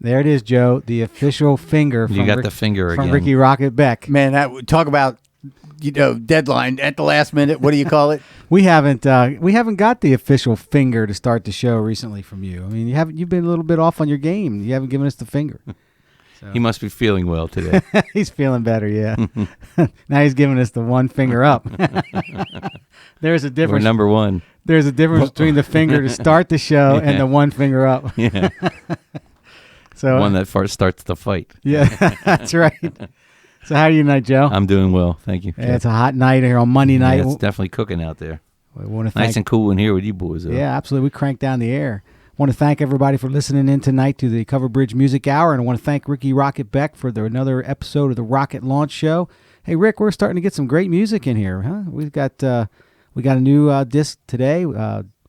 There it is, Joe. The official finger. You got the finger from again. Ricky Rocket Beck. Man, talk about deadline at the last minute. What do you call it? We haven't got the official finger to start the show recently from you. I mean, you've been a little bit off on your game. You haven't given us the finger. So. He must be feeling well today. He's feeling better, yeah. Now he's giving us the one finger up. There's a difference. We're number one. There's a difference between the finger to start the show and the one finger up. Yeah. So one that first starts the fight. Yeah, that's right. So how are you tonight, Joe? I'm doing well, thank you. Yeah, it's a hot night here on Monday night. Yeah, it's definitely cooking out there. We want to nice and cool in here with you boys. Though. Yeah, absolutely. We cranked down the air. I want to thank everybody for listening in tonight to the Cover Bridge Music Hour, and I want to thank Ricky Rocket Beck for another episode of the Rocket Launch Show. Hey, Rick, we're starting to get some great music in here, huh? We got a new disc today.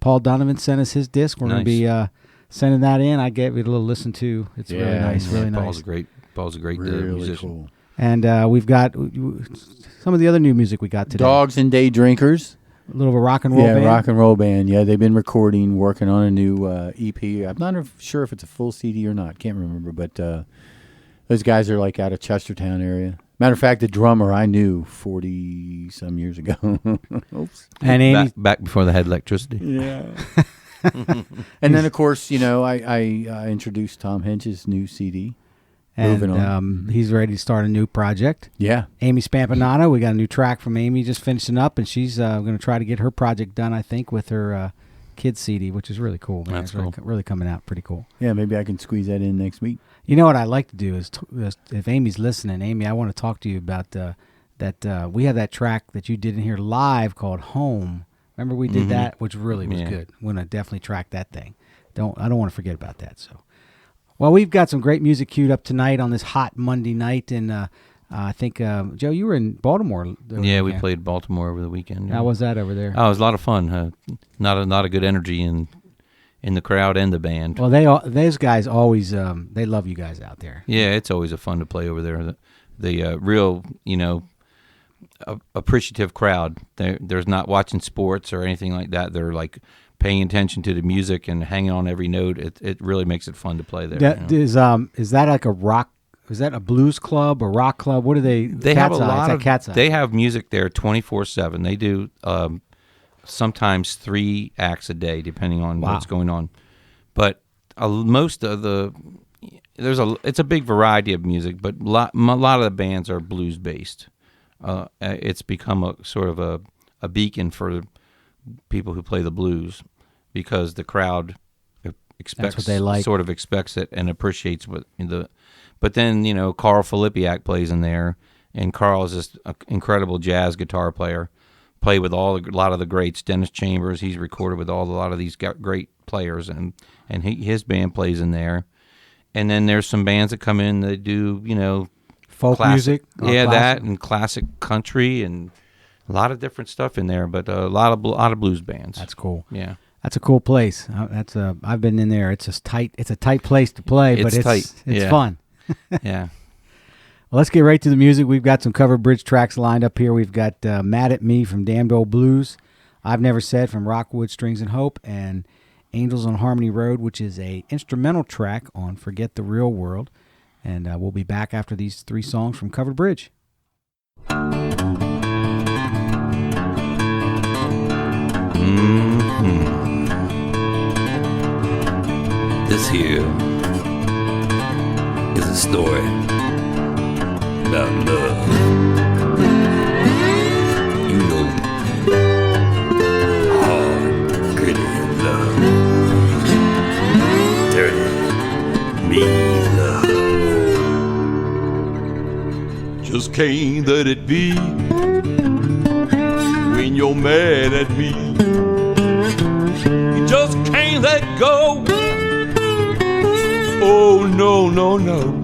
Paul Donovan sent us his disc. We're going to be sending that in. I gave it a little listen to. It's really nice, really nice. Paul's a great really musician. Cool. And we've got some of the other new music we got today. Dogs and Day Drinkers. A little of a rock and roll band. Yeah, rock and roll band. Yeah, they've been working on a new EP. I'm not sure if it's a full CD or not. Can't remember, but those guys are like out of Chestertown area. Matter of fact, the drummer I knew 40-some years ago. Oops. And Amy, back before they had electricity. Yeah. And then, of course, I introduced Tom Hench's new CD. And he's ready to start a new project. Yeah. Amy Spampanato, we got a new track from Amy just finishing up, and she's going to try to get her project done, I think, with her kids CD, which is really cool. Man. That's cool. Really coming out pretty cool. Yeah, maybe I can squeeze that in next week. You know what I'd like to do is, if Amy's listening, Amy, I want to talk to you about that. We have that track that you did in here live called Home. Remember we did that, which really was good. We're going to definitely track that thing. I don't want to forget about that. So. Well, we've got some great music queued up tonight on this hot Monday night, and I think, Joe, you were in Baltimore. Yeah, we played Baltimore over the weekend. How was that over there? Oh, it was a lot of fun. Not a good energy in the crowd and the band. Well, those guys always they love you guys out there. Yeah, it's always a fun to play over there. The real, appreciative crowd. There's not watching sports or anything like that. They're like paying attention to the music and hanging on every note. It really makes it fun to play there. Is that like a rock? Is that a blues club or rock club? What do they? They have a lot of. Cat's Eye. They have music there 24/7. They do sometimes 3 acts a day, depending on what's going on. But most of it's a big variety of music, but a lot of the bands are blues based. It's become a sort of a beacon for people who play the blues, because the crowd expects it and appreciates what but then Carl Filipiak plays in there, and Carl is this incredible jazz guitar player, played with a lot of the greats. Dennis Chambers, he's recorded with a lot of these great players, and his band plays in there. And then there's some bands that come in that do folk music, that and classic country and a lot of different stuff in there, but a lot of blues bands. That's cool. Yeah, that's a cool place. I've been in there. It's a tight place to play, but it's tight. It's fun. Yeah. Well, let's get right to the music. We've got some Cover Bridge tracks lined up here. We've got Mad at Me from Damned Old Blues, I've Never Said from Rockwood Strings and Hope, and Angels on Harmony Road, which is a instrumental track on Forget the Real World. And we'll be back after these 3 songs from Cover Bridge. This here is a story about love. Hard, gritty love. Dirty, mean love. Just can't let it be when you're mad at me. You just can't let go. Oh, no, no, no.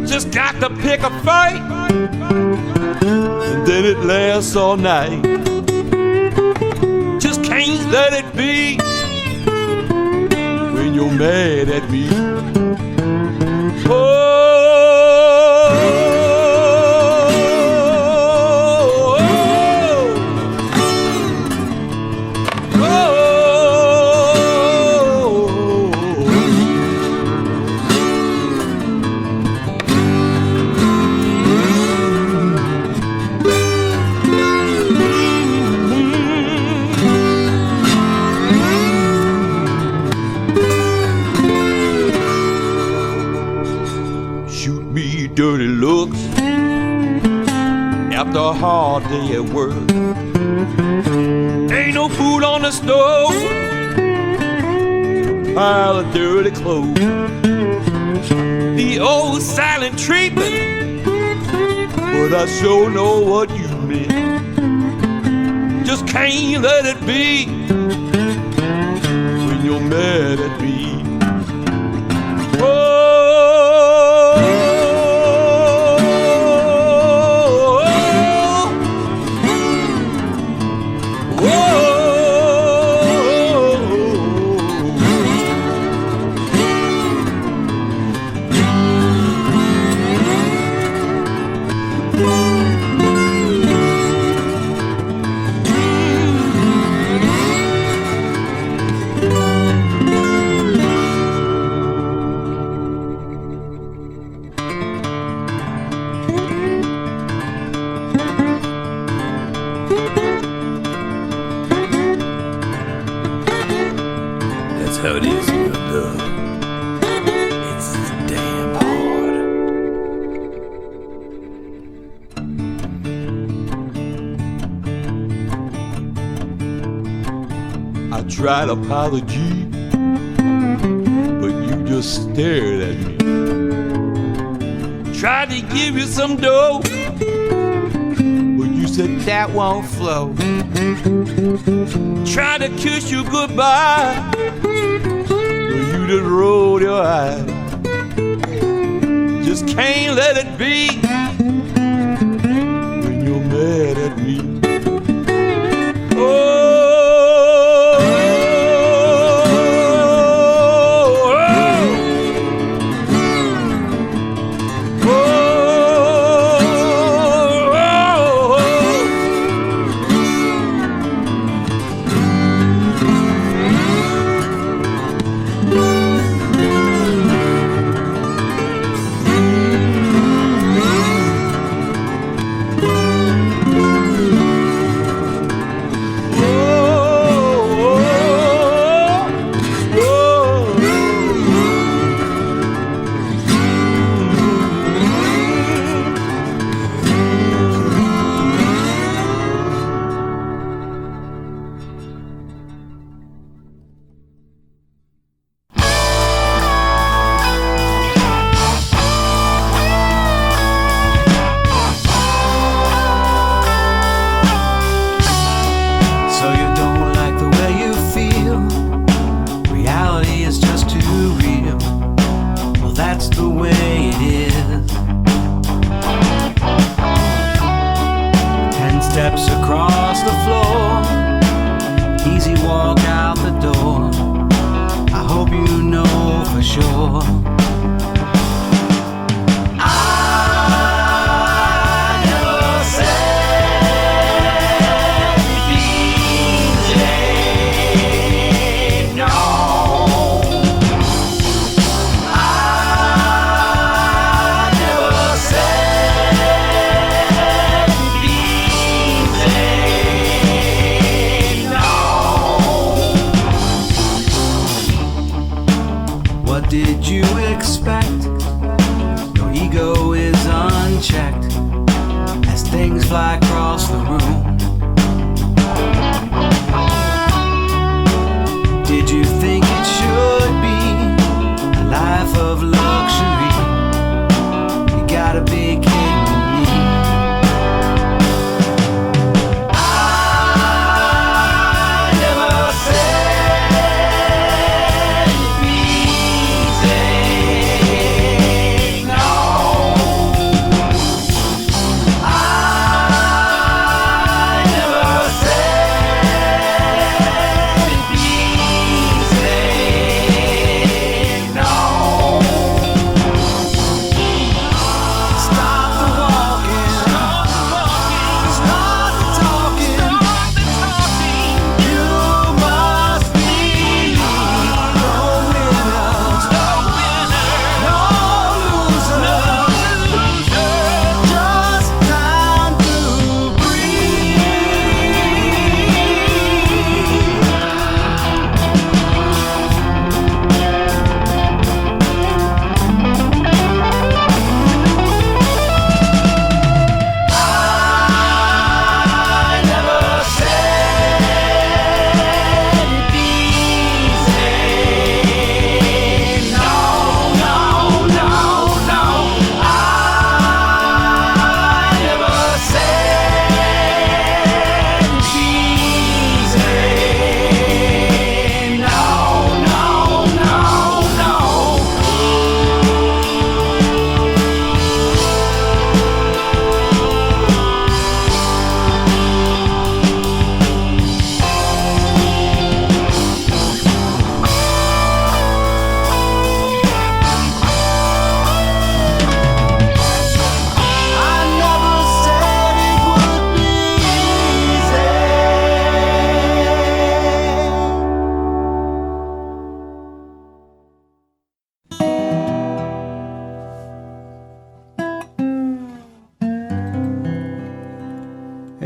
Just got to pick a fight, and then it lasts all night. Just can't let it be when you're mad at me. dirty looks after a hard day at work. Ain't no food on the stove, pile of dirty clothes. The old silent treatment, but I sure know what you meant. Just can't let it be when you're mad at me. That's how it is in love. It's damn hard. I tried apology, but you just stared at me. Tried to give you some dough, but you said that won't flow. Tried to kiss you goodbye, but you just rolled your eyes. Just can't let it be when you're mad at me.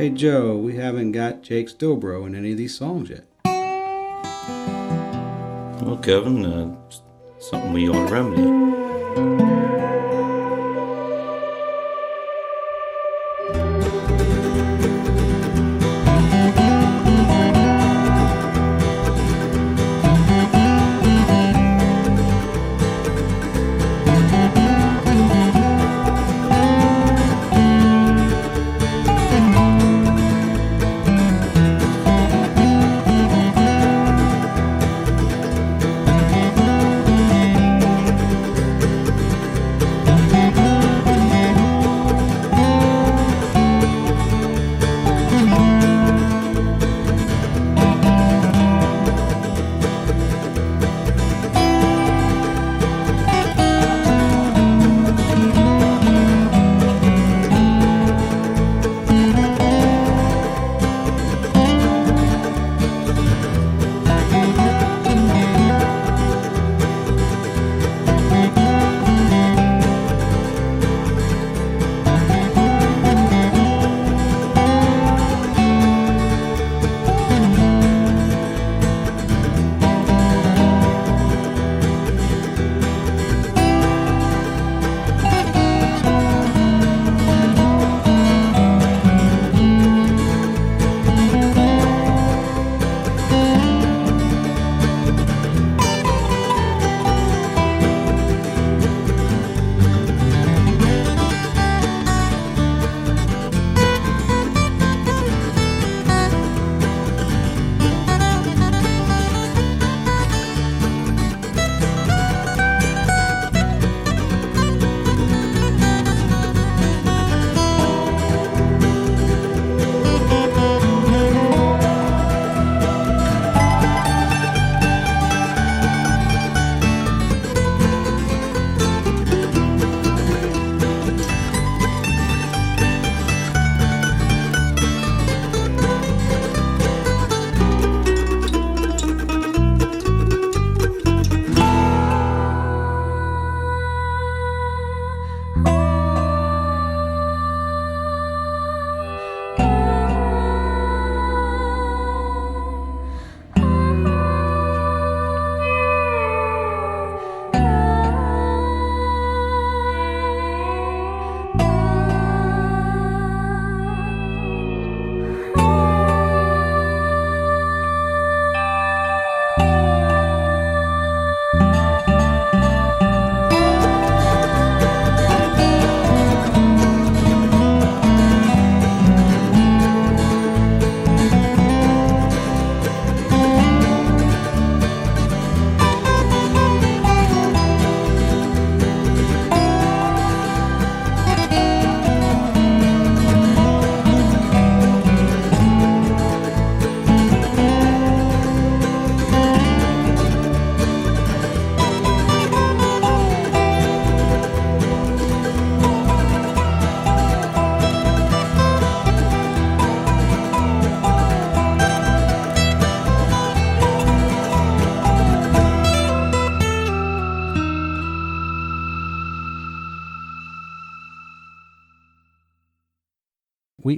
Hey Joe, we haven't got Jake's dobro in any of these songs yet. Well, Kevin, something we ought to remedy.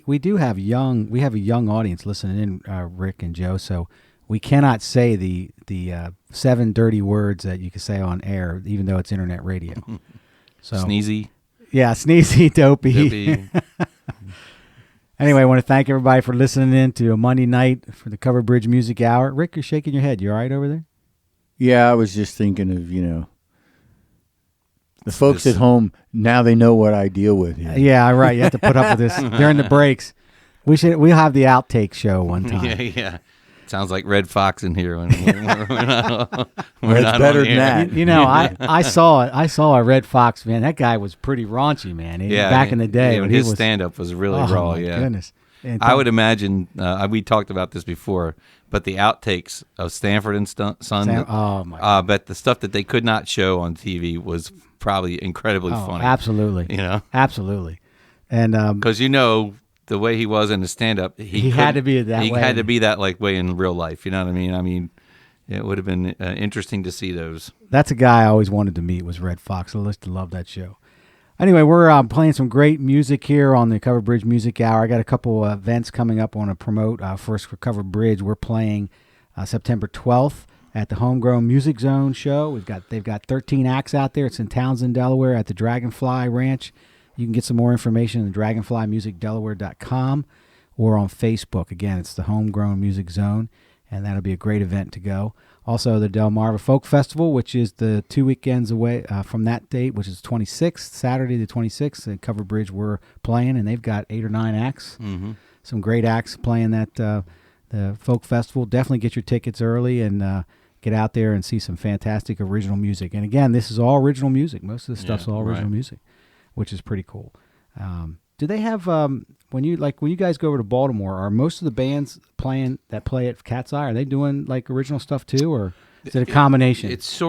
We do have a young audience listening in, Rick and Joe, so we cannot say the 7 dirty words that you can say on air, even though it's internet radio. So Sneezy. Yeah, sneezy, dopey. Anyway, I want to thank everybody for listening in to a Monday night for the Cover Bridge Music Hour. Rick, you're shaking your head. You all right over there? Yeah, I was just thinking of, the folks at home, now they know what I deal with. Yeah, right. You have to put up with this during the breaks. We'll have the outtake show one time. Yeah. Sounds like Red Fox in here. We're not better than that. I saw it. I saw a Red Fox, man. That guy was pretty raunchy, man. Back in the day. when his stand-up was really raw. My goodness. And I would imagine, we talked about this before, but the outtakes of Stanford and Son, but the stuff that they could not show on TV was probably incredibly funny. Absolutely. Absolutely. And because the way he was in the stand-up, he had to be that way. He had to be that way in real life. You know what I mean? I mean, it would have been interesting to see those. That's a guy I always wanted to meet was Red Fox. I used to love that show. Anyway, we're playing some great music here on the Covered Bridge Music Hour. I got a couple events coming up I want to promote. First, for Covered Bridge, we're playing September 12th at the Homegrown Music Zone show. They've got 13 acts out there. It's in Townsend, Delaware, at the Dragonfly Ranch. You can get some more information at dragonflymusicdelaware.com or on Facebook. Again, it's the Homegrown Music Zone, and that'll be a great event to go. Also, the Delmarva Folk Festival, which is the 2 weekends away from that date, which is 26th, Saturday the 26th. At Covered Bridge, we're playing, and they've got 8 or 9 acts. Mm-hmm. Some great acts playing that the Folk Festival. Definitely get your tickets early and get out there and see some fantastic original music. And again, this is all original music. Most of the stuff's all original music, which is pretty cool. Do they have when you guys go over to Baltimore? Are most of the bands that play at Cat's Eye? Are they doing like original stuff too, or is it a combination?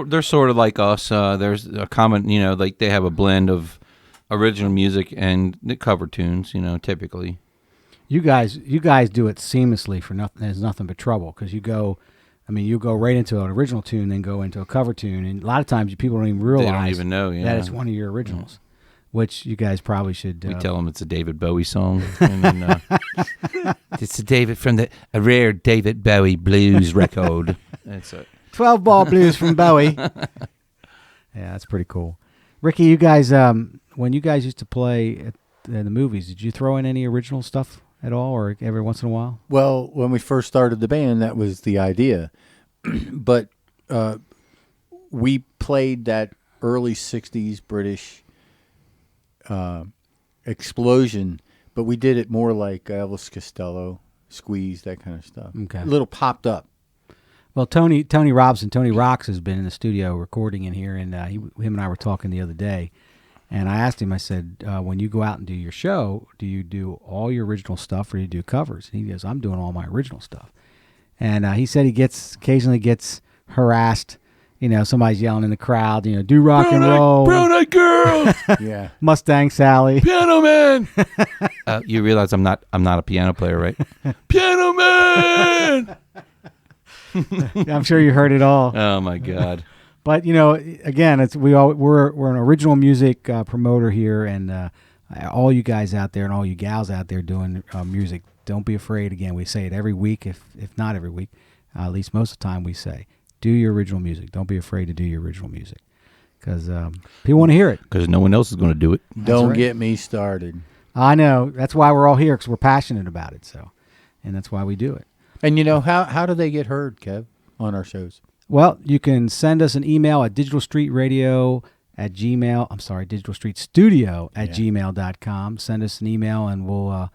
They're sort of like us. There's a common, like they have a blend of original music and the cover tunes. Typically. You guys do it seamlessly for nothing. There's nothing but trouble because you go right into an original tune, then go into a cover tune, and a lot of times people don't even realize they don't even know that it's one of your originals. Which you guys probably should. We tell them it's a David Bowie song. And then, it's a rare David Bowie blues record. That's it. 12-ball blues from Bowie. Yeah, that's pretty cool. Ricky, you guys, when you guys used to play at the movies, did you throw in any original stuff at all, or every once in a while? Well, when we first started the band, that was the idea. But we played that early 60s British explosion, but we did it more like Elvis Costello, Squeeze, that kind of stuff. Okay. A little popped up. Well, Tony Robson, Tony Rocks, has been in the studio recording in here, and him and I were talking the other day, and I asked him, I said, when you go out and do your show, do you do all your original stuff or do you do covers? And he goes, I'm doing all my original stuff. And he said he occasionally gets harassed. Somebody's yelling in the crowd, do rock and roll. Brown-eyed girl. Yeah. Mustang Sally. Piano man. You realize I'm not a piano player, right? Piano man. I'm sure you heard it all. Oh my God. But again, we're an original music promoter here, and all you guys out there and all you gals out there doing music, don't be afraid. Again, we say it every week, if not every week, at least most of the time we say, do your original music. Don't be afraid to do your original music, because people want to hear it. Because no one else is going to do it. Don't get me started. I know. That's why we're all here, because we're passionate about it. And that's why we do it. And how do they get heard, Kev, on our shows? Well, you can send us an email at digitalstreetstudio@gmail.com. Send us an email, and we'll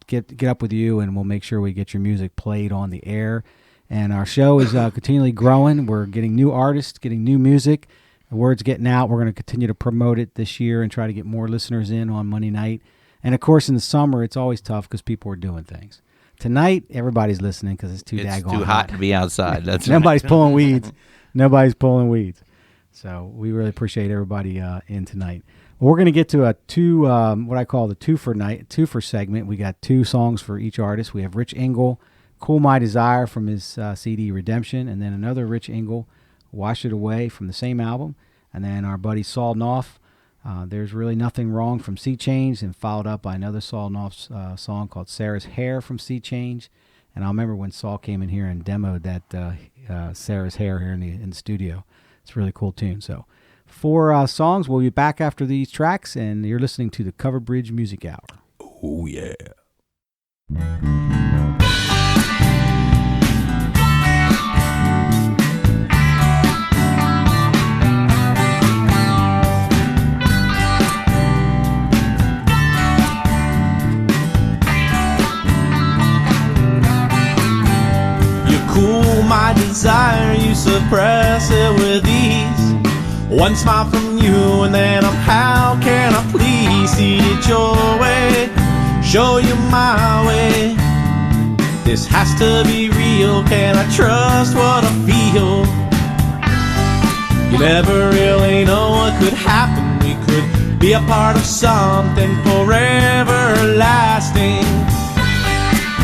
get up with you, and we'll make sure we get your music played on the air. And our show is continually growing. We're getting new artists, getting new music. The word's getting out. We're going to continue to promote it this year and try to get more listeners in on Monday night. And, of course, in the summer, it's always tough because people are doing things. Tonight, everybody's listening because it's too hot to be outside. That's Nobody's pulling weeds. Nobody's pulling weeds. So we really appreciate everybody in tonight. Well, we're going to get to what I call the twofer segment. We got 2 songs for each artist. We have Rich Engel, Cool My Desire from his CD Redemption, and then another Rich Engel, Wash It Away from the same album, and then our buddy Saul Knopf, There's Really Nothing Wrong from Sea Change, and followed up by another Saul Knopf's song called Sarah's Hair from Sea Change. And I remember when Saul came in here and demoed that Sarah's Hair here in the studio. It's a really cool tune. So 4 songs. We'll be back after these tracks, and you're listening to the Cover Bridge Music Hour. Oh, yeah. Cool my desire, you suppress it with ease. One smile from you and then how can I please see it your way, show you my way. This has to be real, can I trust what I feel? You never really know what could happen. We could be a part of something forever lasting.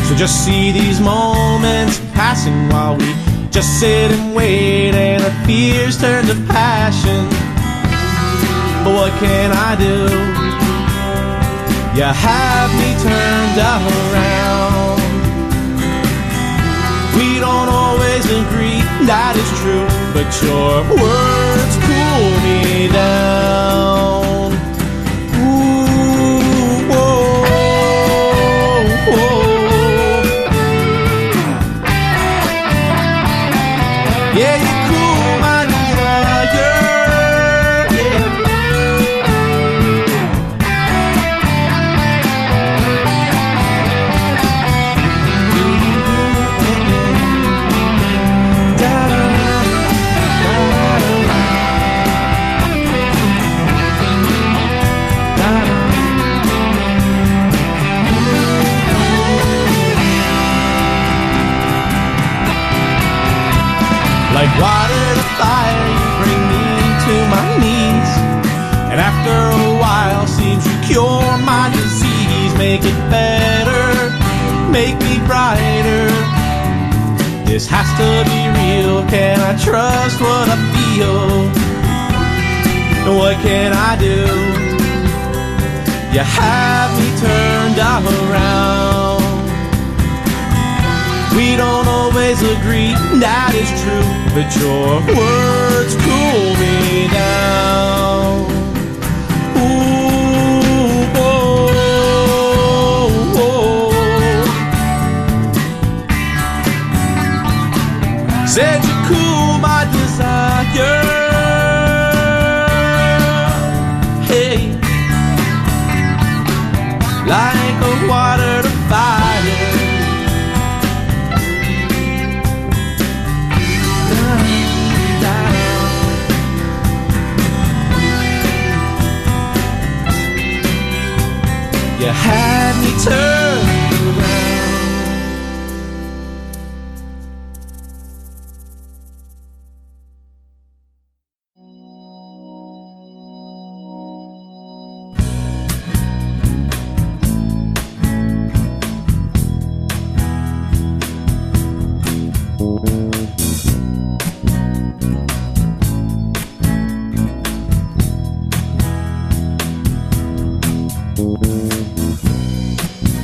So just see these moments passing while we just sit and wait, and our fears turn to passion. but what can I do? You have me turned around. We don't always agree, that is true, but your words cool me down. Ooh, whoa, whoa. Yeah, you cool my desire. Like water to fire, you bring me to my knees. And after a while, seems you cure my disease. Make it better, make me brighter. This has to be real, can I trust what I feel? And what can I do? You have me turned around. We don't always agree, that is true, but your words cool me down. Ooh, whoa, whoa. Said you cool my desire. Hey, like a water to fire. You had me turned around.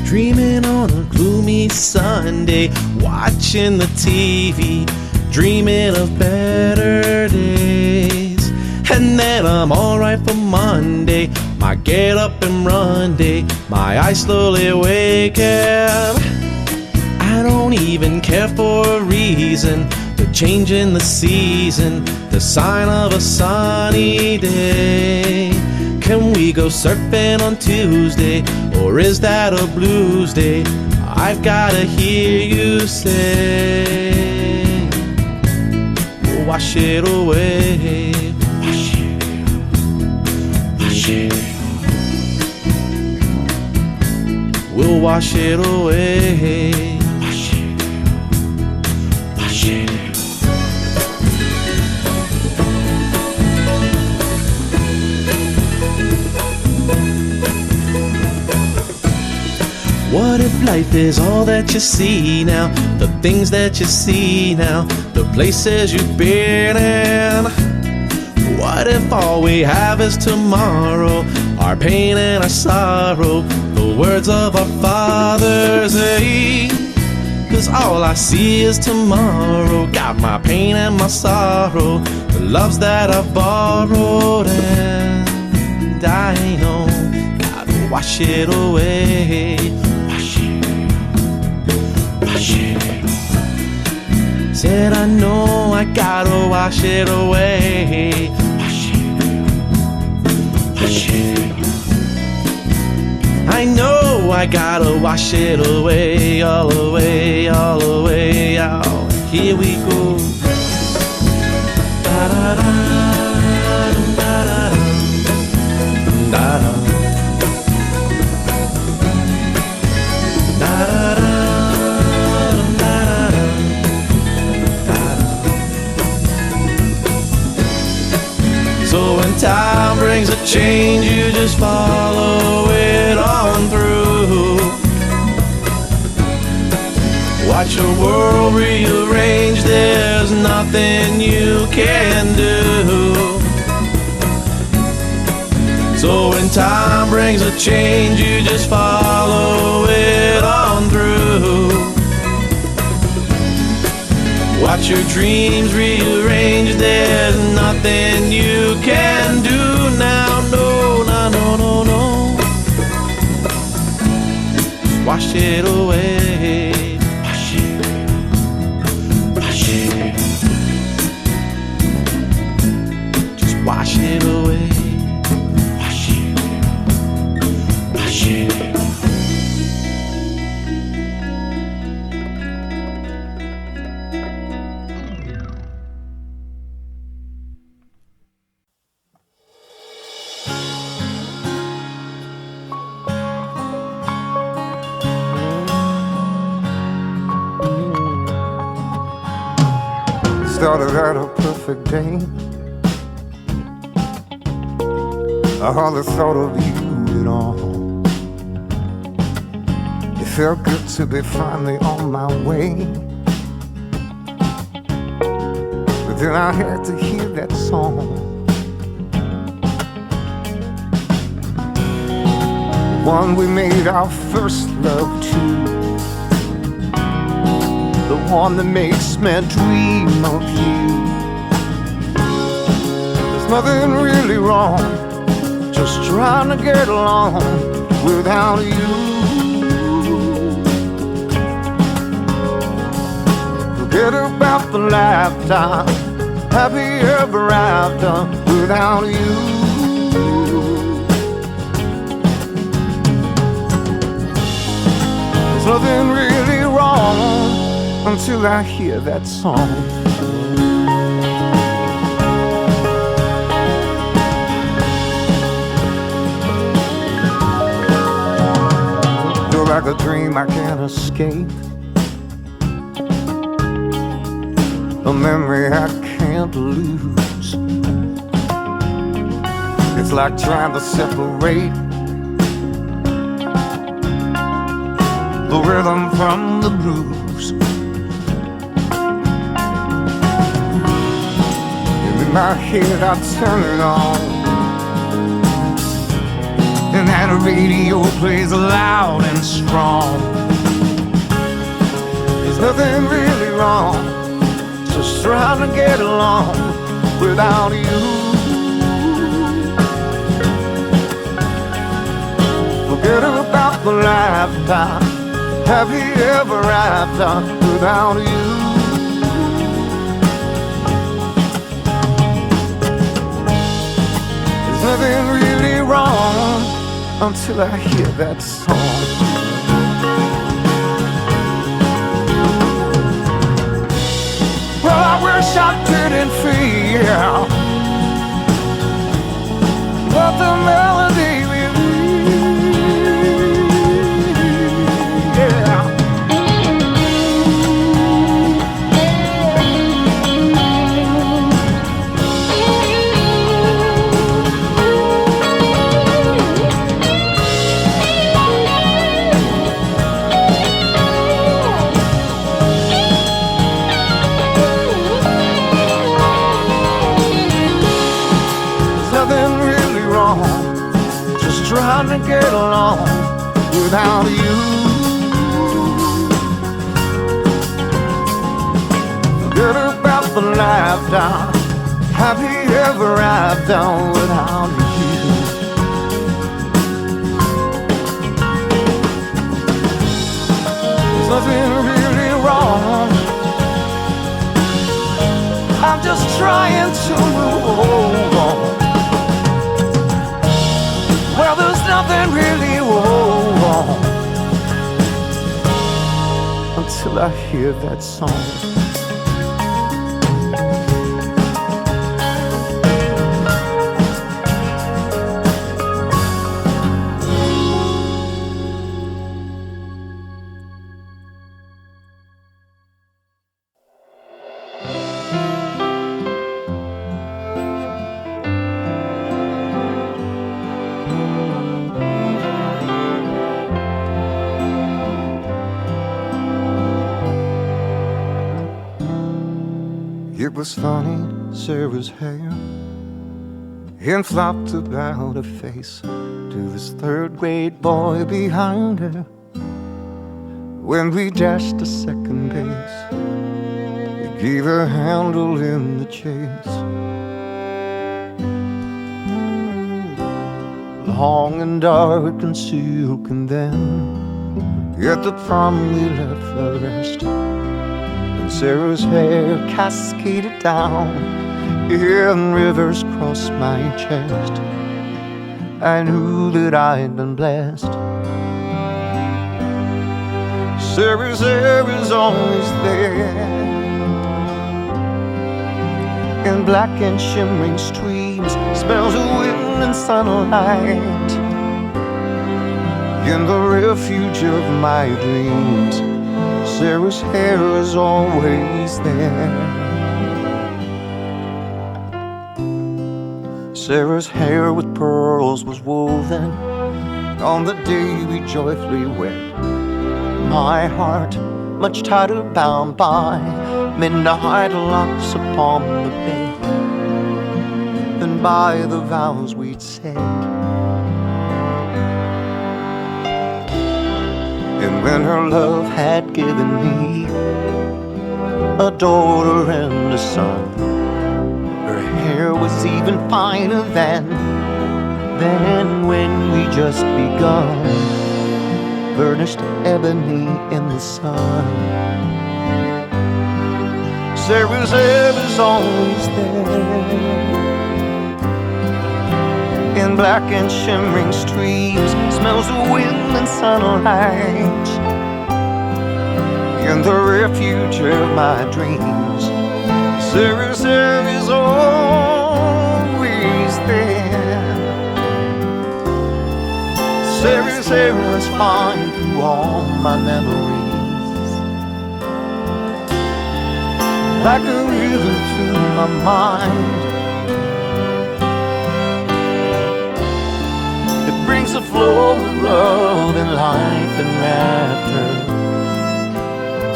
Dreaming on a gloomy Sunday, watching the TV, dreaming of better days. And then I'm alright for Monday, my get up and run day, my eyes slowly waking. I don't even care for a reason, the change in the season, the sign of a sunny day. Can we go surfing on Tuesday, or is that a blues day? I've gotta hear you say, we'll wash it away. Wash it, wash it. We'll wash it away. Wash it, wash it. What if life is all that you see now? The things that you see now, the places you've been in. What if all we have is tomorrow? Our pain and our sorrow, the words of our fathers, eh? 'Cause all I see is tomorrow. Got my pain and my sorrow, the loves that I've borrowed, and I know gotta wash it away. Said I know I gotta wash it away. Wash it, wash it. I know I gotta wash it away, all away, all away, out. Here we go. Da da da da da da da. So when time brings a change, you just follow it on through. Watch your world rearrange, there's nothing you can do. brings a change, you just follow it on through. Watch your dreams rearrange, there's nothing you can do now. No, no, no, no, no. Wash it away. Wash it. Wash it. Just wash it away. Wash it. Wash it. Started out a perfect day. I hardly thought of you at all. It felt good to be finally on my way. But then I had to hear that song. The one we made our first love to. The one that makes me dream of you. There's nothing really wrong, just trying to get along without you. Forget about the lifetime, happy ever after without you. There's nothing really wrong until I hear that song. You're like a dream I can't escape, a memory I can't lose. It's like trying to separate the rhythm from the blues. In my head I turn it on, and that radio plays loud and strong. There's nothing really wrong, just trying to get along without you. Forget about the lifetime, happy ever after without you. There's nothing really wrong until I hear that song. Well, I wish I didn't feel but the melody with me, yeah. Trying to get along without you. Forget about the lifetime, happy ever after without you. There's nothing really wrong, I'm just trying to move on. Well, there's nothing really wrong until I hear that song. It was funny, Sarah's hair and flopped about her face to this third grade boy behind her. When we dashed to second base, we gave her a handle in the chase. Long and dark and silken then, at the prom we left the rest, and Sarah's hair cascaded down and rivers crossed my chest. I knew that I'd been blessed. Sarah's hair is always there in black and shimmering streams, smells of wind and sunlight. In the refuge of my dreams, Sarah's hair is always there. Sarah's hair with pearls was woven on the day we joyfully wed. My heart, much tighter bound by midnight locks upon the bed than by the vows we'd said. And when her love had given me a daughter and a son, her hair was even finer than when we just begun, burnished ebony in the sun. Sarah's hair is always there in black and shimmering streams, smells of wind and sunlight. In the refuge of my dreams, Sarah's hair is always there. Sarah's hair is fine through all my memories, like a river through my mind. It brings a flow of love and life and laughter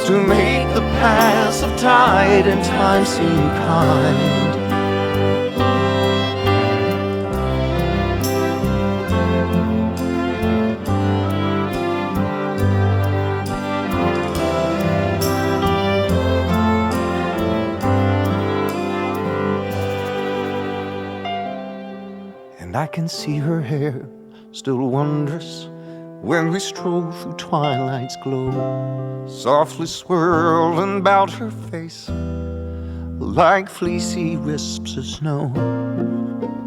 to make the paths of tide and time seem kind. I can see her hair still wondrous when we stroll through twilight's glow, softly swirling about her face like fleecy wisps of snow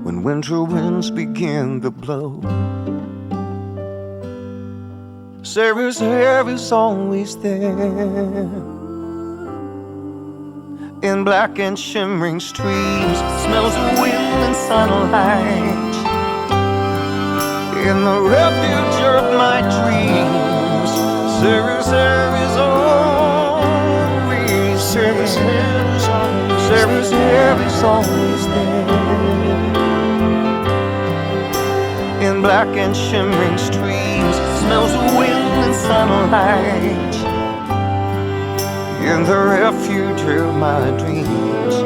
when winter winds begin to blow. Sarah's hair is always there in black and shimmering streams, smells of wind and sunlight. In the refuge of my dreams, Sarah's hair is always there. Sarah's hair is always there in black and shimmering streams, smells of wind and sunlight. In the refuge of my dreams,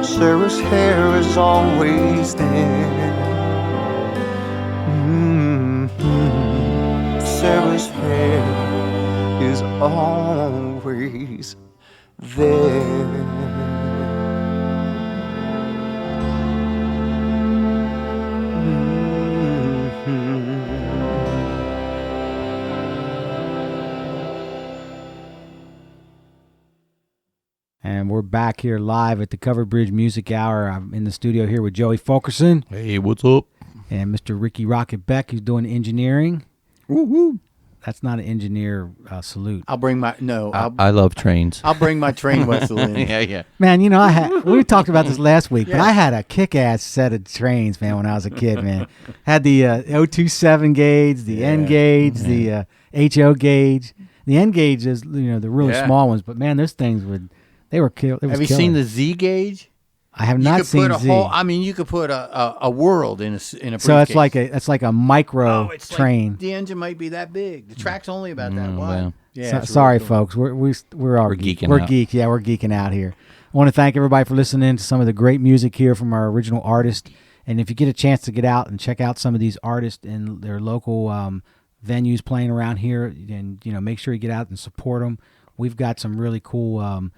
Sarah's hair is always there. Sarah's hair is always there. And we're back here live at the Covered Bridge Music Hour. I'm in the studio here with Joey Fulkerson. Hey, what's up? And Mr. Ricky Rocket Beck, who's doing engineering. Woo-hoo. That's not an engineer salute. I'll bring my I love trains. I'll bring my train whistle in. Yeah. Man, you know, we talked about this last week, but I had a kick-ass set of trains, man, when I was a kid, man. Had the 027 gauge, the N gauge, the HO gauge. The N gauge is, the really small ones, but man, those things they were killed. Have you seen the Z gauge? I have not seen Z. You could put a world in a briefcase. So it's like a micro train. Like the engine might be that big. The track's only about that wide. Wow. Yeah. Sorry, folks. We're geeking We're out. Yeah, we're geeking out here. I want to thank everybody for listening to some of the great music here from our original artist And if you get a chance to get out and check out some of these artists in their local venues playing around here, and make sure you get out and support them. We've got some really cool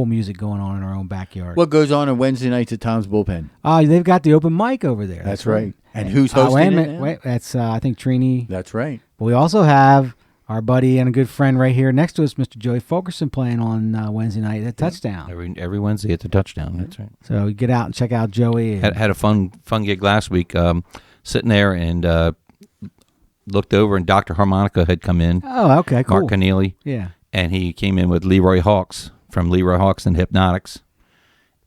music going on in our own backyard. What goes on Wednesday nights at Tom's Bullpen? They've got the open mic over there. That's right. And who's hosting wait a it minute. now? Wait, that's I think Trini. That's right. But we also have our buddy and a good friend right here next to us, Mr. Joey Fulkerson, playing on Wednesday night at Touchdown. Every Wednesday at the Touchdown. That's right. So get out and check out Joey. Had a fun gig last week. Sitting there and looked over, and Dr. Harmonica had come in. Oh, okay, cool. Mark Keneally. Yeah. And he came in with Leroy Hawks from Leroy Hawks and Hypnotics.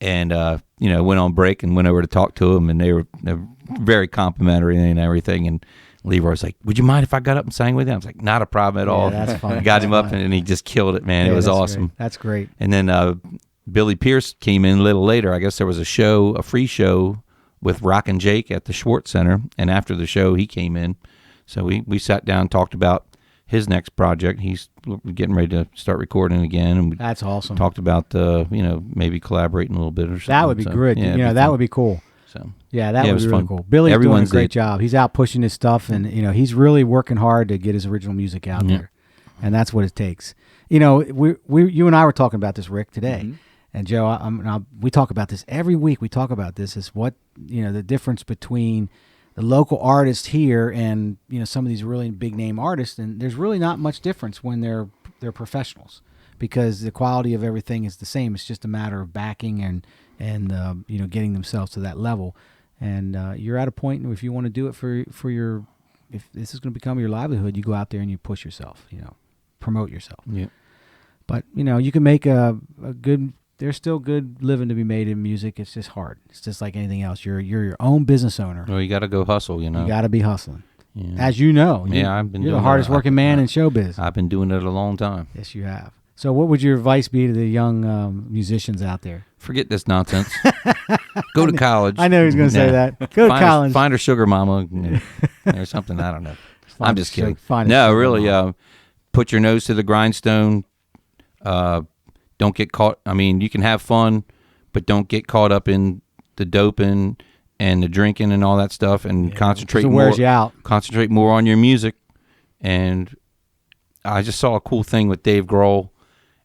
And, went on break and went over to talk to him, and they were very complimentary and everything. And Leroy's like, "Would you mind if I got up and sang with you?" I was like, "Not a problem at all." That's fun. I got him up, and he just killed it, man. It was awesome. Great. That's great. And then Billy Pierce came in a little later. I guess there was a free show with Rockin' Jake at the Schwartz Center. And after the show, he came in. So we sat down and talked about his next project. He's getting ready to start recording again, and we That's awesome. talked about maybe collaborating a little bit or something. That would be good. Yeah, that would be cool. So yeah, that it would was be really fun. cool. Billy's doing a Everyone's great it. job. He's out pushing his stuff, and he's really working hard to get his original music out there, and that's what it takes. You and I were talking about this, Rick, today, and Joe. We talk about this every week. We talk about this is what the difference between the local artists here and some of these really big name artists, and there's really not much difference when they're professionals, because the quality of everything is the same. It's just a matter of backing and getting themselves to that level. And you're at a point where if you want to do it for your, if this is going to become your livelihood, you go out there and you push yourself, promote yourself. Yeah. But you can make a good. There's still good living to be made in music. It's just hard. It's just like anything else. You're your own business owner. Well, you got to go hustle. You got to be hustling. Yeah. As you know. I've been. You're the doing hardest it. working man in showbiz. I've been doing it a long time. Yes, you have. So what would your advice be to the young musicians out there? Forget this nonsense. Go to college. I know he's going to say that. Go to college. Find a sugar mama or something. I don't know. I'm just kidding. No, really. Put your nose to the grindstone. Don't get caught. I mean, you can have fun, but don't get caught up in the doping and the drinking and all that stuff. And concentrate more. It wears you out. Concentrate more on your music. And I just saw a cool thing with Dave Grohl,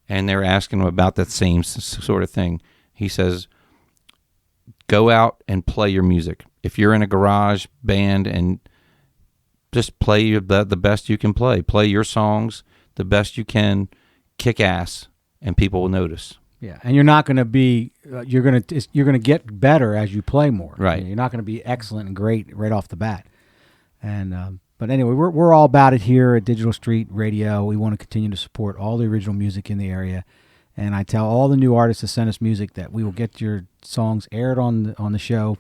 and they were asking him about that same sort of thing. He says, go out and play your music. If you're in a garage band, and just play the best you can play. Play your songs the best you can, kick ass, and people will notice. Yeah, and you're not going to be you're going to get better as you play more. Right. You're not going to be excellent and great right off the bat. And but anyway, we're all about it here at Digital Street Radio. We want to continue to support all the original music in the area. And I tell all the new artists to send us music that we will get your songs aired on the show.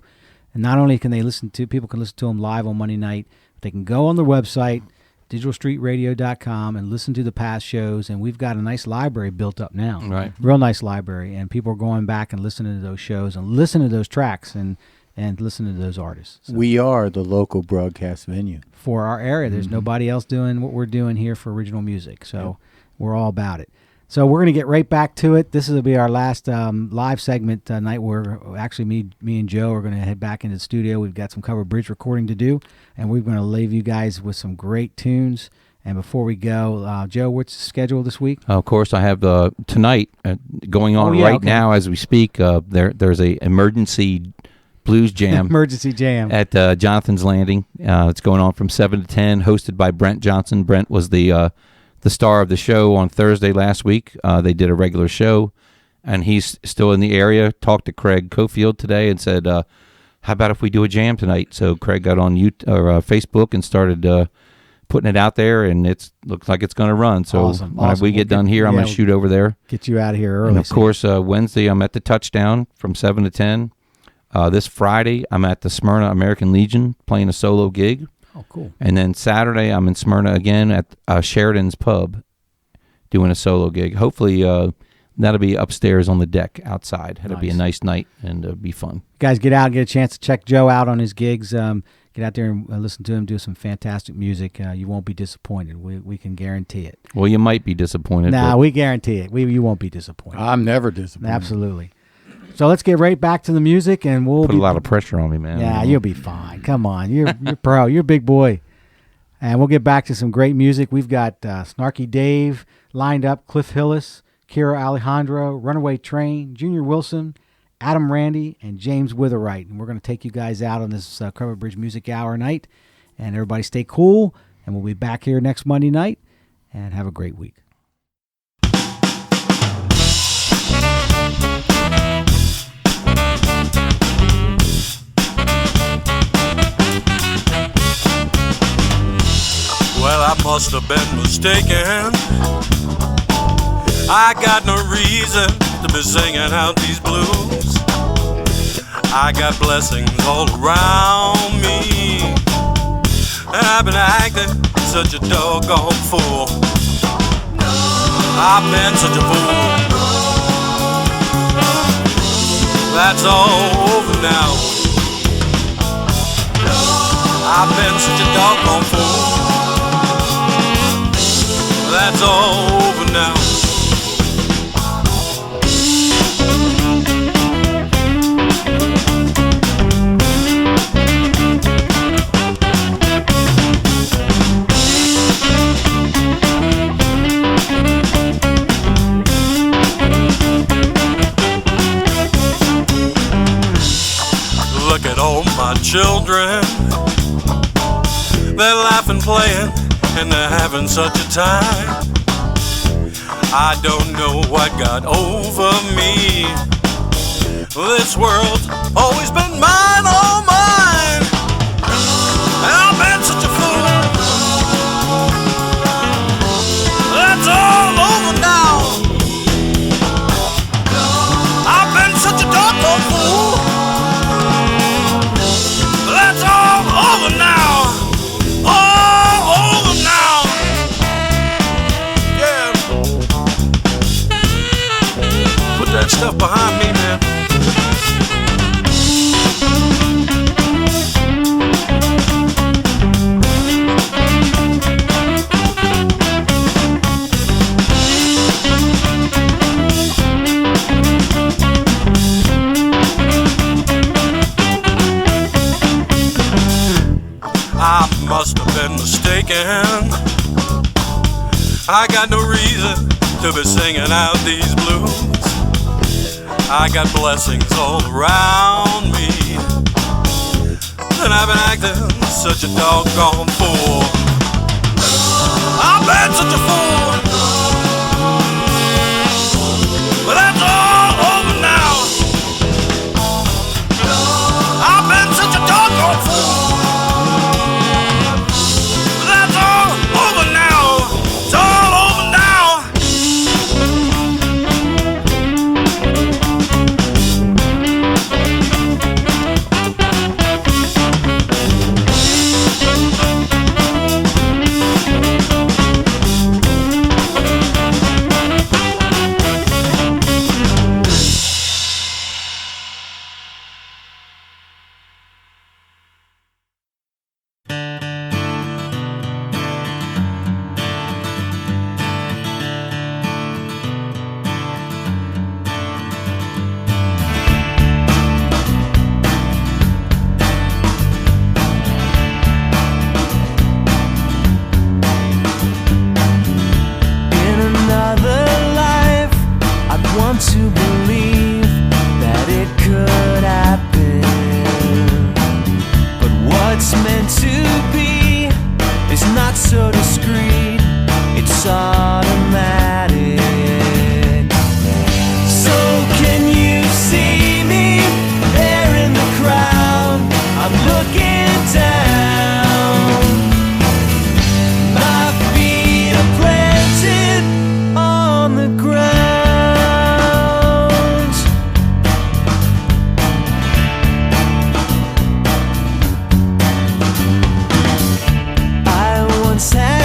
And not only can people can listen to them live on Monday night, but they can go on the website, digitalstreetradio.com, and listen to the past shows. And we've got a nice library built up now. Right. Real nice library. And people are going back and listening to those shows and listening to those tracks and listening to those artists. So we are the local broadcast venue. For our area. There's nobody else doing what we're doing here for original music. So we're all about it. So we're going to get right back to it. This will be our last live segment tonight, where actually me and Joe are going to head back into the studio. We've got some cover bridge recording to do, and we're going to leave you guys with some great tunes. And before we go, Joe, what's the schedule this week? Of course, I have tonight going on now as we speak. There's a emergency blues jam. Emergency jam. At Jonathan's Landing. It's going on from 7 to 10, hosted by Brent Johnson. Brent was the star of the show on Thursday last week. They did a regular show, and he's still in the area. Talked to Craig Cofield today and said, how about if we do a jam tonight? So Craig got on Facebook and started putting it out there, and it looks like it's going to run. So awesome. When we get done here, I'm going to shoot over there. Get you out of here early. And of course, Wednesday I'm at the Touchdown from 7 to 10. This Friday I'm at the Smyrna American Legion playing a solo gig. Oh, cool. And then Saturday, I'm in Smyrna again at Sheridan's Pub doing a solo gig. Hopefully, that'll be upstairs on the deck outside. It'll be a nice night, and it'll be fun. Guys, get out and get a chance to check Joe out on his gigs. Get out there and listen to him do some fantastic music. You won't be disappointed. We can guarantee it. Well, you might be disappointed. Nah, we guarantee it. You won't be disappointed. I'm never disappointed. Absolutely. So let's get right back to the music, and we'll Put a lot of pressure on me, man. Yeah, you'll be fine. Come on, you're pro. You're a big boy. And we'll get back to some great music. We've got Snarky Dave lined up, Cliff Hillis, Kira Alejandro, Runaway Train, Junior Wilson, Adam Randy, and James Witherite. And we're going to take you guys out on this Covered Bridge Music Hour night. And everybody stay cool, and we'll be back here next Monday night. And have a great week. Well, I must have been mistaken. I got no reason to be singing out these blues. I got blessings all around me, and I've been acting such a doggone fool. I've been such a fool. That's all over now. I've been such a doggone fool. That's all over now. Look at all my children. They're laughing, playing, and they're having such a time. I don't know what got over me. This world's always been mine, all mine. And I've been such a fool. That's all over now. I've been such a doggone fool. That's all over now. All over now. Yeah. Put that stuff behind me, man. I must have been mistaken. I got no reason to be singing out these blues. I got blessings all around me, and I've been acting such a doggone fool. I've been such a fool. But that's all over now. I've been such a doggone fool. Once had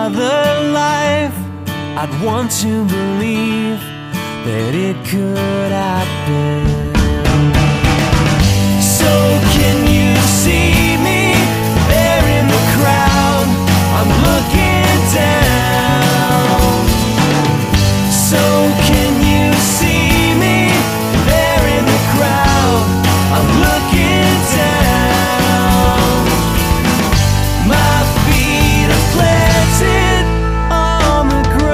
another life, I'd want to believe that it could happen. So can you see me there in the crowd? I'm looking down. So can you see me there in the crowd? I'm looking down. My feet are planted on the ground.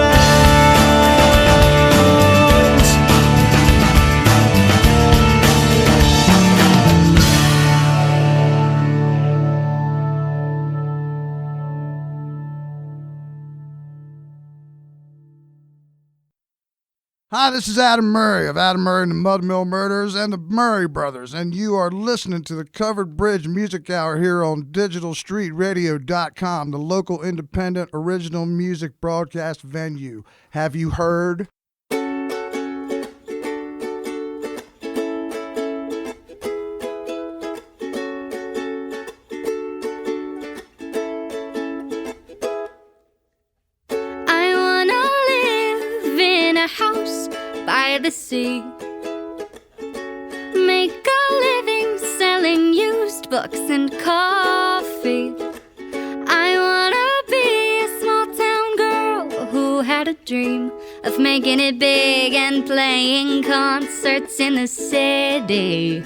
Hi, this is Adam Murray of Adam Murray and the Mud Mill Murders and the Murray Brothers, and you are listening to the Covered Bridge Music Hour here on DigitalStreetRadio.com, the local independent original music broadcast venue. Have you heard? I wanna live in a house by the sea, make a living selling used books and coffee. I wanna be a small town girl who had a dream of making it big and playing concerts in the city.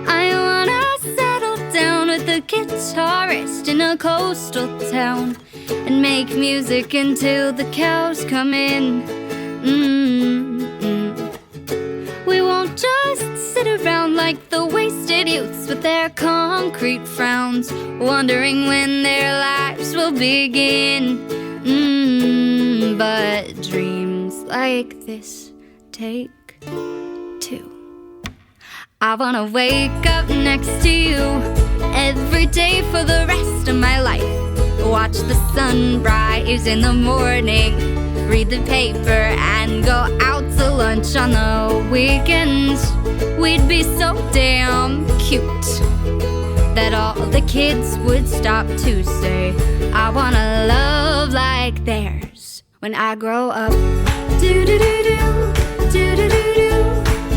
I wanna settle down with a guitarist in a coastal town and make music until the cows come in. We won't just sit around like the wasted youths with their concrete frowns, wondering when their lives will begin. But dreams like this take two. I wanna wake up next to you every day for the rest of my life. Watch the sun rise in the morning, read the paper and go out to lunch on the weekends. We'd be so damn cute that all the kids would stop to say, I wanna love like theirs when I grow up. Do-do-do-do, do-do-do-do,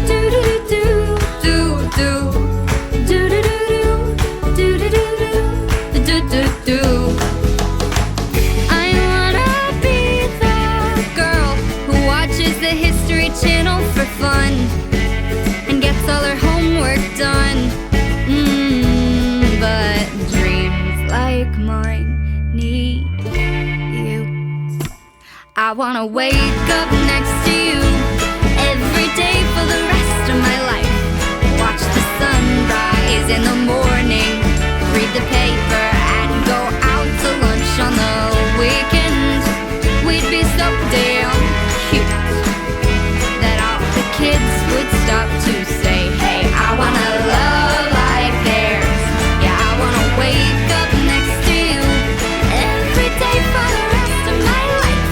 do-do-do-do, do-do, do-do-do-do, do-do-do-do, do-do-do. The History Channel for fun and gets all her homework done. But dreams like mine need you. I wanna wake up next to you every day for the rest of my life. Watch the sun rise in the morning, read the paper and go out to lunch on the weekend. We'd be so damn cute that all the kids would stop to say, hey, I wanna love like theirs. Yeah, I wanna wake up next to you every day for the rest of my life.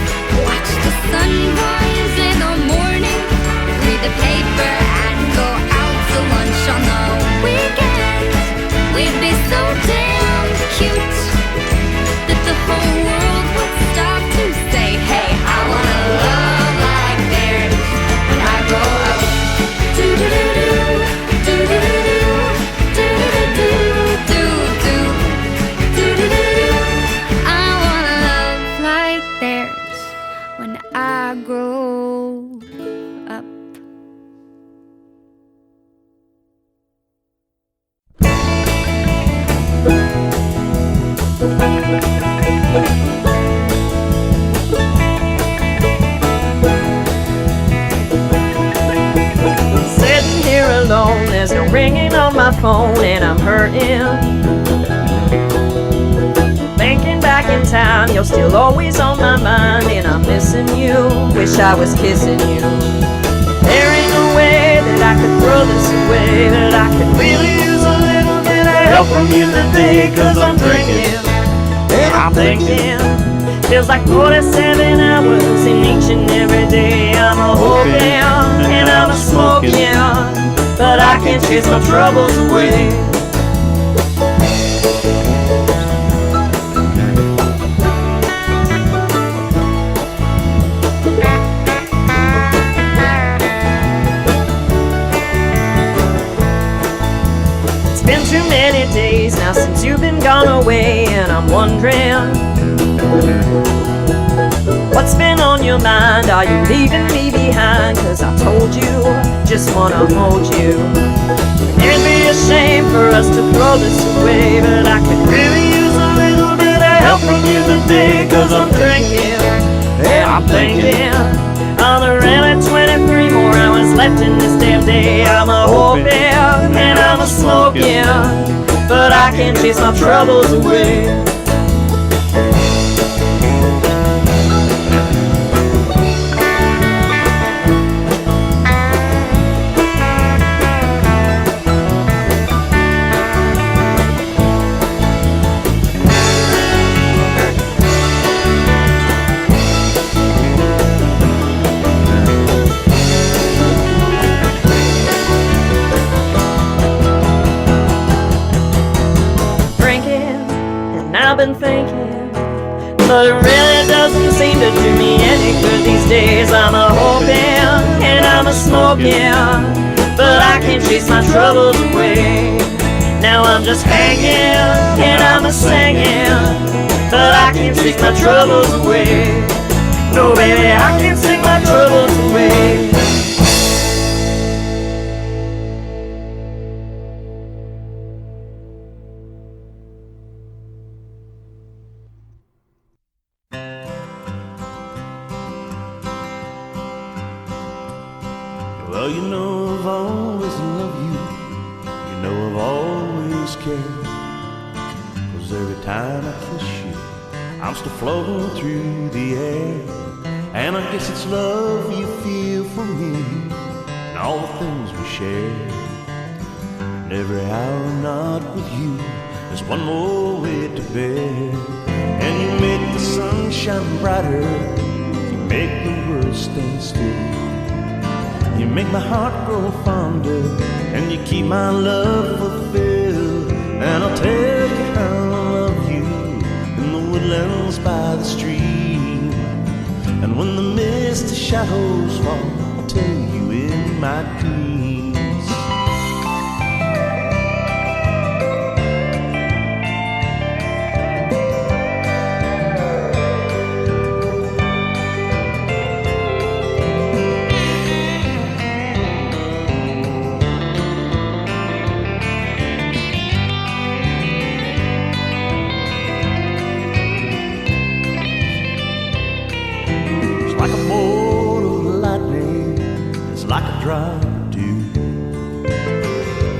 Watch the sun rise in the morning, read the paper and go out to lunch on the weekend. We'd be so damn cute that the whole world would stop to say, hey, I wanna love like theirs when I grow up. Do-do-do-do, do-do-do-do, do-do-do-do, do-do, do-do-do-do. I wanna love like theirs when I grow up. Sitting here alone, there's no ringing on my phone and I'm hurting. Thinking back in time, you're still always on my mind and I'm missing you, wish I was kissing you. There ain't no way that I could throw this away, that I could really use a little bit of help from you today. Cause I'm drinking and I'm thinking, feels like 47 hours in each and every day. I'm a hoping and I'm a smoking, but I can't chase my troubles away. many days now since you've been gone away, and I'm wondering what's been on your mind. Are you leaving me behind? 'Cause I told you, just wanna hold you. It'd be a shame for us to throw this away, but I could really use a little bit of help from you today. 'Cause I'm drinking, and I'm thinking, are there really 23 more hours left in this damn day? I'm a hoping and I'm a smoking, but I can't chase my troubles away. Been thinking, but it really doesn't seem to do me any good these days. I'm a hoping and I'm a smoking, but I can't chase my troubles away. Now I'm just hanging and I'm a singing, but I can't chase my troubles away. No, baby, I can't take my troubles away. Well, you know I've always loved you. You know I've always cared. 'Cause every time I kiss you, I'm still floating through the air. And I guess it's love you feel for me and all the things we share. And every hour I'm not with you, there's one more weight to bear. And you make the sun shine brighter, you make the world stand still. You make my heart grow fonder, and you keep my love fulfilled. And I'll tell you how I love you in the woodlands by the stream. And when the misty shadows fall, I'll tell you in my dreams. Drop dew.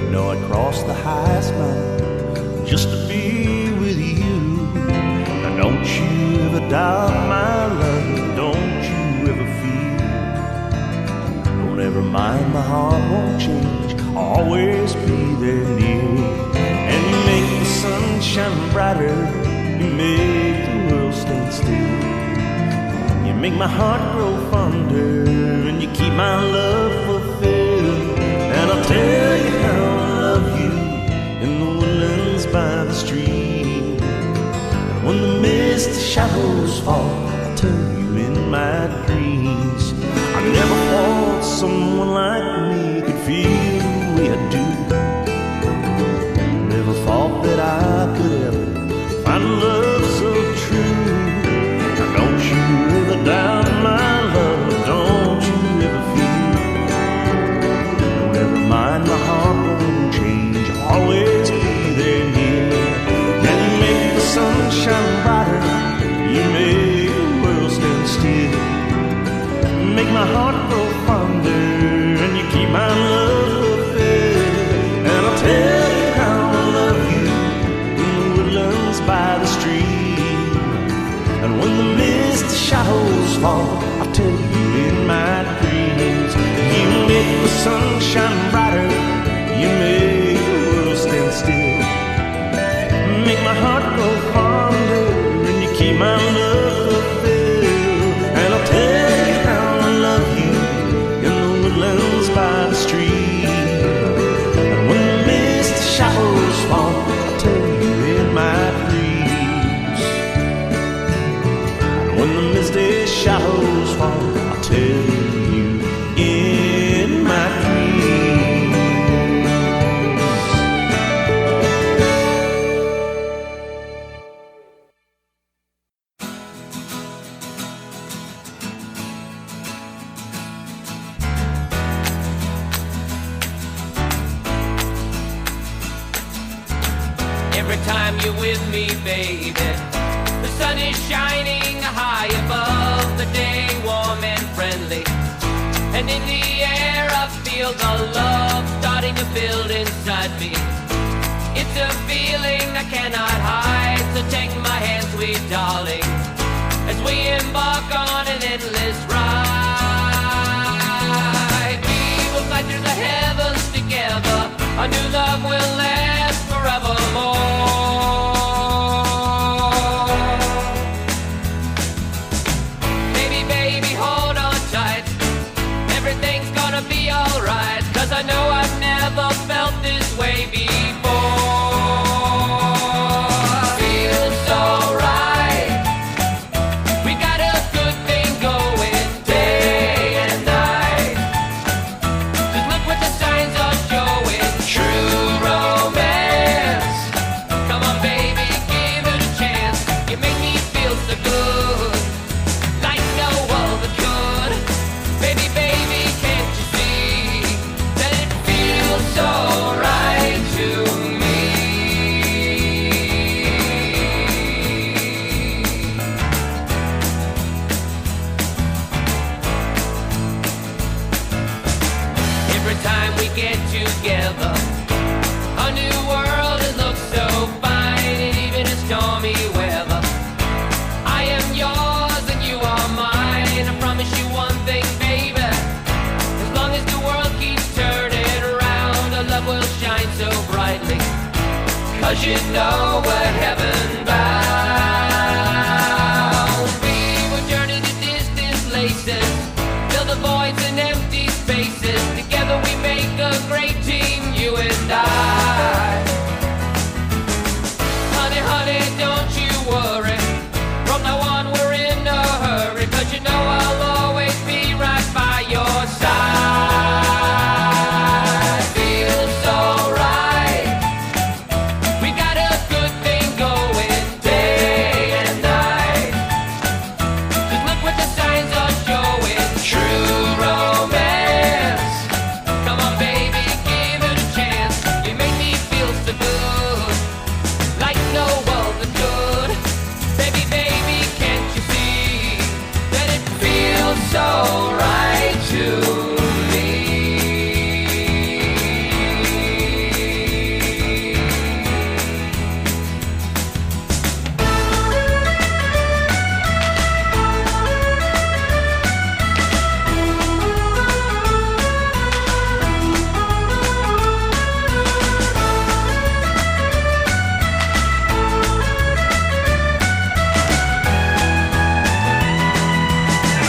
No, I'd cross the highest mountain just to be with you. Now don't you ever doubt my love, don't you ever fear. Don't ever mind, my heart won't change, I'll always be there near. And you make the sun shine brighter, you make the world stand still. You make my heart grow fonder, and you keep my love fulfilled. And I'll tell you how I love you in the woodlands by the stream. And when the misty shadows fall, I'll tell you in my dreams. I never thought someone like me could feel the way I do. Never thought that I could ever find love so true. Now don't you ever doubt my love, don't you ever fear. Don't ever mind, my heart won't change, I'll always be there near. And you make the sun shine brighter, you make the world stand still. Make my heart grow fonder, and you keep my love fulfilled. And I'll tell you how I love you in the woodlands by the stream. And when the misty shadows fall, I'll tell you in my dreams. You make the sun shine brighter, you make the world stand still. Make my heart grow fonder, and you keep my love fulfilled. And I'll tell you how I love you in the woodlands by the stream. And when the misty shadows fall, I'll tell you in my dreams. And when the misty shadows fall, I'll tell you in my dreams. time you're with me, baby. The sun is shining high above, the day warm and friendly. And in the air I feel the love starting to build inside me. It's a feeling I cannot hide, so take my hand, sweet darling, as we embark on an endless ride. We will fly through the heavens together, our new love will last forevermore. Baby, baby, hold on tight, everything's gonna be alright, 'cause I know I've never felt this way before. Feels so right, we got a good thing going day and night. Just look what the signs are showing, true romance. Come on baby, give it a chance, you make me feel so good, like no other could. Baby, baby, can't you see that it feels so right to me? Every time we get together, a new world, it looks so fine, and even in stormy weather, I am yours and you are mine. I promise you one thing, baby, as long as the world keeps turning around, our love will shine so brightly, 'cause you know we're heaven bound. We will journey to distant places, fill the voids and empty spaces. Together we make a great team, you and I. Honey, honey, don't you worry, from now on we're in a hurry, 'cause you know I'll always be right by your side. Feels so right, we got a good thing going day and night. Just look what the signs are showing, true romance. Come on baby, give it a chance, you make me feel so good, like no other could. Baby, baby, can't you see that it feels so right to me?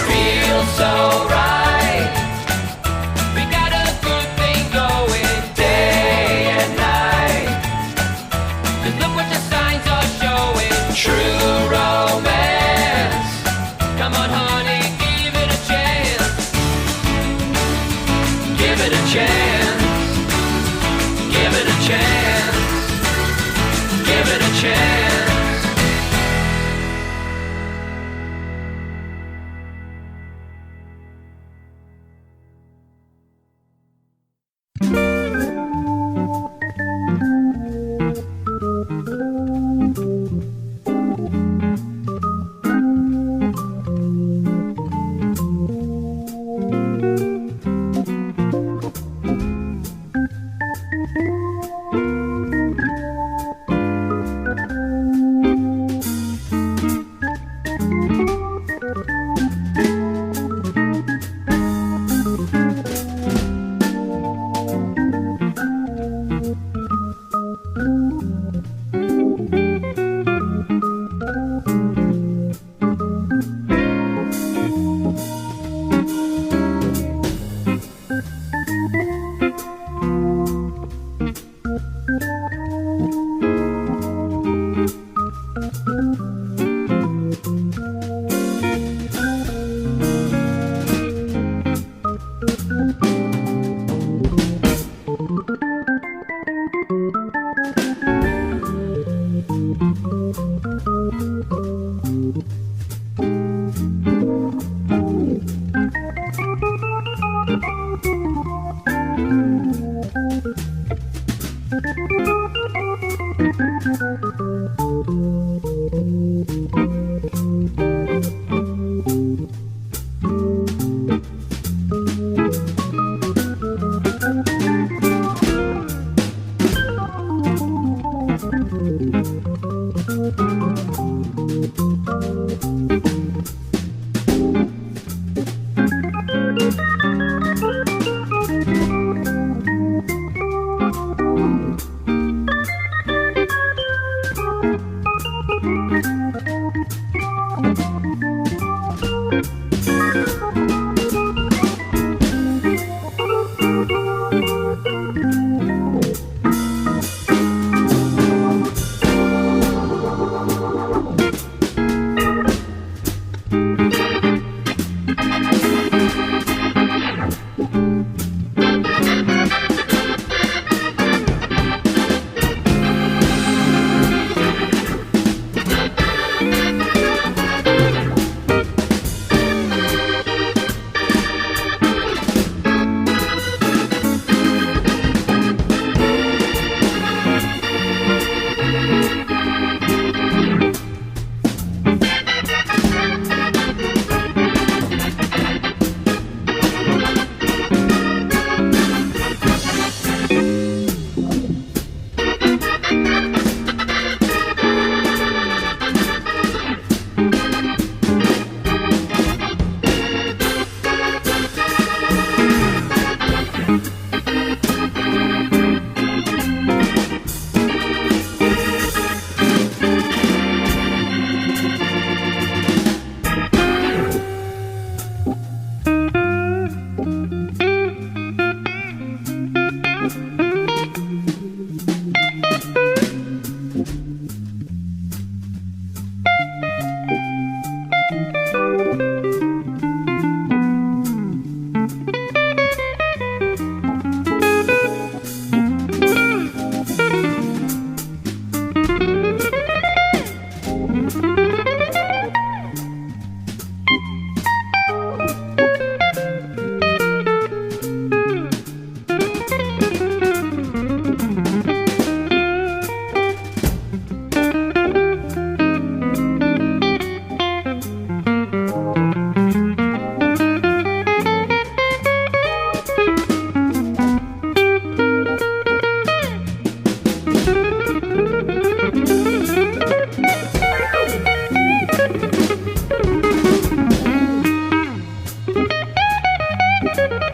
Feels so right, we got a good thing going day and night. Just look what the signs are showing, true romance. Come on honey, give it a chance, give it a chance, give it a chance, give it a chance.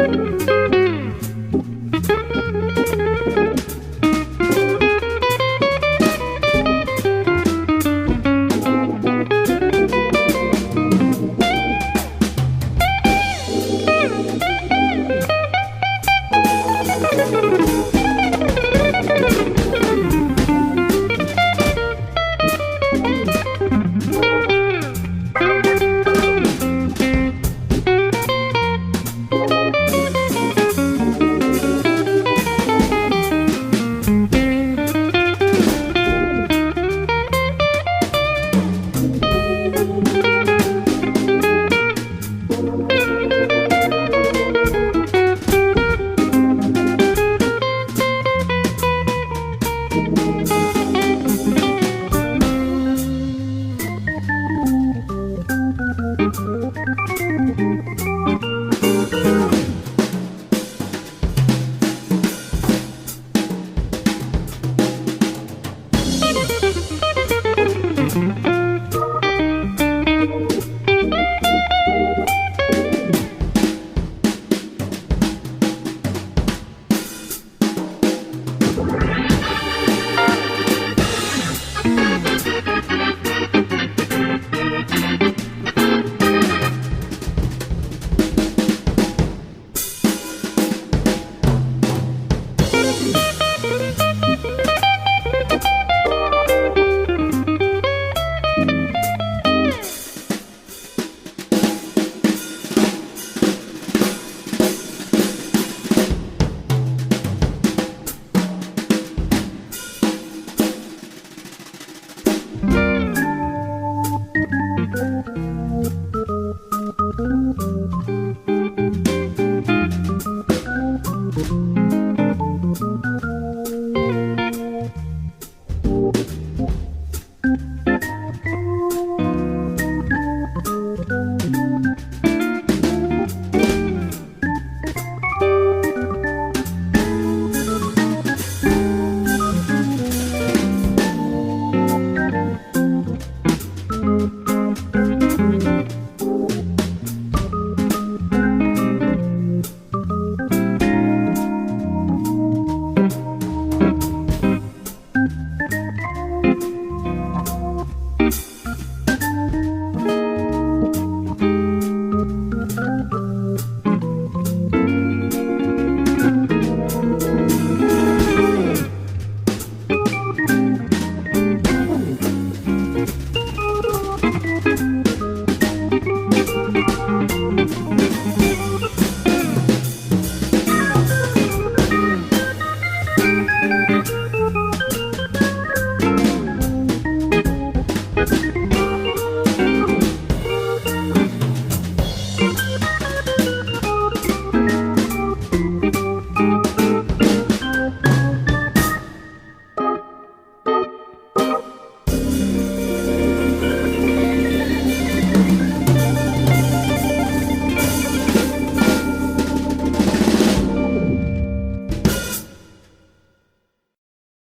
Thank you.